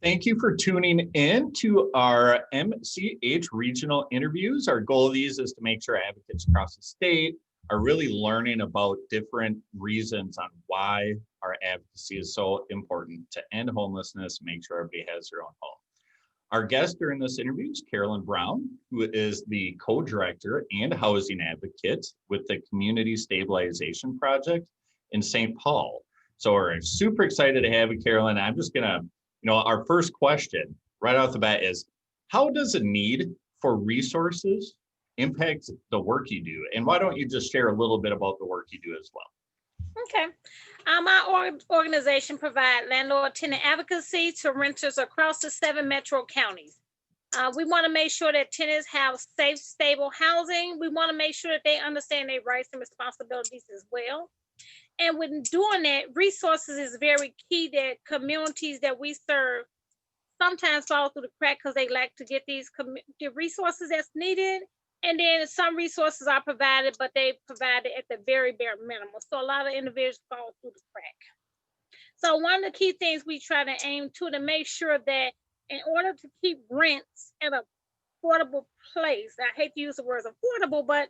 Thank you for tuning in to our MCH regional interviews. Our goal of these is to make sure advocates across the state are really learning about different reasons on why our advocacy is so important to end homelessness, make sure everybody has their own home. Our guest during this interview is Carolyn Brown, who is the co-director and housing advocate with the Community Stabilization Project in St. Paul. So we're super excited to have you, Carolyn. I'm just gonna our first question right off the bat is, how does a need for resources impact the work you do? And why don't you just share a little bit about the work you do as well? Okay. Our organization provides landlord tenant advocacy to renters across the 7 metro counties. We want to make sure that tenants have safe, stable housing. We want to make sure that they understand their rights and responsibilities as well. And when doing that, resources is very key that communities that we serve sometimes fall through the crack because they lack to get the resources that's needed. And then some resources are provided, but they provided at the very bare minimum. So a lot of individuals fall through the crack. So one of the key things we try to aim to make sure that in order to keep rents at an affordable place, I hate to use the words affordable, but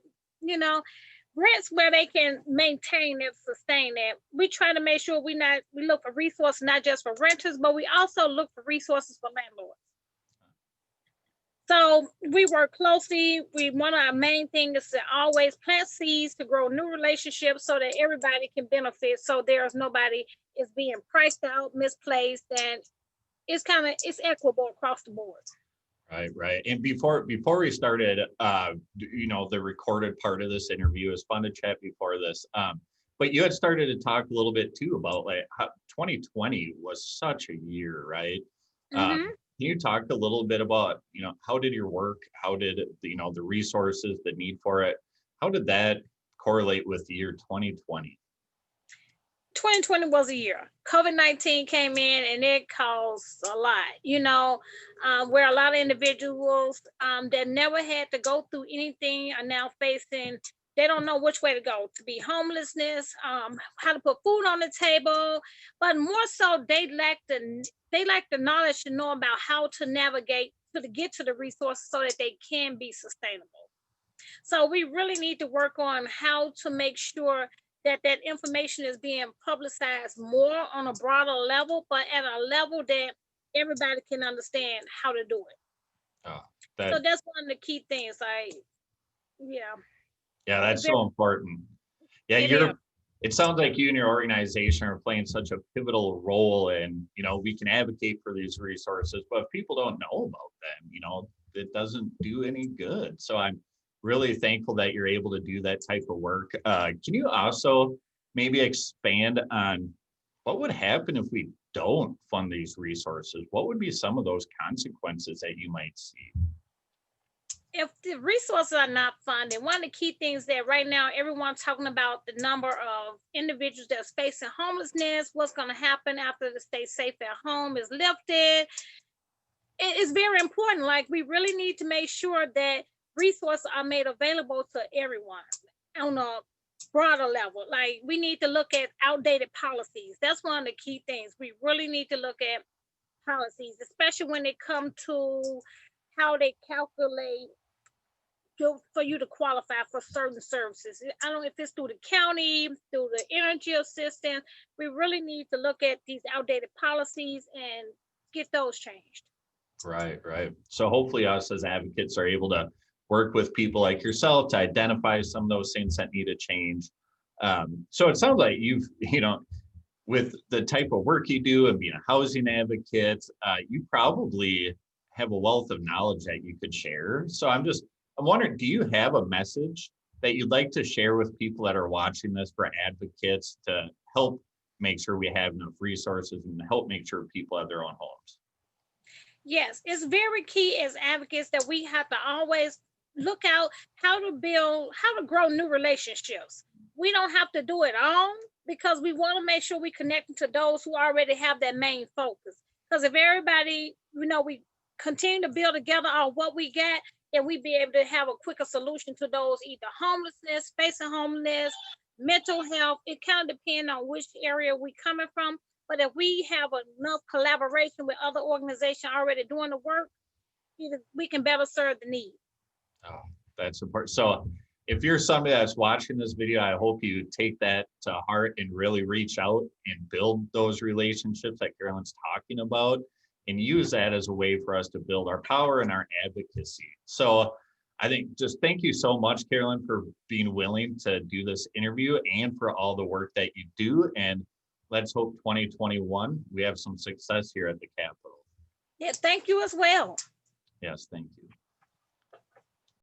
rents where they can maintain and sustain that. We try to make sure we look for resources not just for renters, but we also look for resources for landlords. So we work closely. One of our main things is to always plant seeds to grow new relationships so that everybody can benefit. So there's nobody is being priced out, misplaced, and it's equitable across the board. Right. And before we started, the recorded part of this interview, is fun to chat before this. But you had started to talk a little bit too about like how 2020 was such a year, right? Mm-hmm. Can you talk a little bit about, how did your work, how did, the resources, the need for it, how did that correlate with the year 2020? 2020 was a year. COVID-19 came in and it caused a lot, where a lot of individuals that never had to go through anything are now facing, they don't know which way to go, to be homelessness, how to put food on the table, but more so they lack the knowledge to know about how to navigate to get to the resources so that they can be sustainable. So we really need to work on how to make sure that information is being publicized more on a broader level, but at a level that everybody can understand how to do it. So that's one of the key things. Yeah, that's so important. Yeah, it sounds like you and your organization are playing such a pivotal role, and we can advocate for these resources, but if people don't know about them, it doesn't do any good. So I'm really thankful that you're able to do that type of work. Can you also maybe expand on what would happen if we don't fund these resources? What would be some of those consequences that you might see? If the resources are not funded, one of the key things that right now everyone's talking about the number of individuals that's facing homelessness, what's going to happen after the stay safe at home is lifted. It is very important. Like, we really need to make sure that resources are made available to everyone on a broader level. Like, we need to look at outdated policies. That's one of the key things. We really need to look at policies, especially when it comes to how they calculate for you to qualify for certain services. I don't know if it's through the county, through the energy assistance. We really need to look at these outdated policies and get those changed. Right. So hopefully us as advocates are able to work with people like yourself to identify some of those things that need to change. So it sounds like you've, with the type of work you do and being a housing advocate, you probably have a wealth of knowledge that you could share. So I'm wondering, do you have a message that you'd like to share with people that are watching this for advocates to help make sure we have enough resources and help make sure people have their own homes? Yes, it's very key as advocates that we have to always look out how to grow new relationships. We don't have to do it all because we want to make sure we connect to those who already have that main focus. Because if everybody, we continue to build together on what we got, then we be able to have a quicker solution to those either homelessness, facing homelessness, mental health. It kind of depends on which area we coming from. But if we have enough collaboration with other organizations already doing the work, we can better serve the need. Oh, that's important. So if you're somebody that's watching this video, I hope you take that to heart and really reach out and build those relationships that Carolyn's talking about, and use that as a way for us to build our power and our advocacy. So I think just thank you so much, Carolyn, for being willing to do this interview and for all the work that you do. And let's hope 2021, we have some success here at the Capitol. Yeah, thank you as well. Yes, thank you.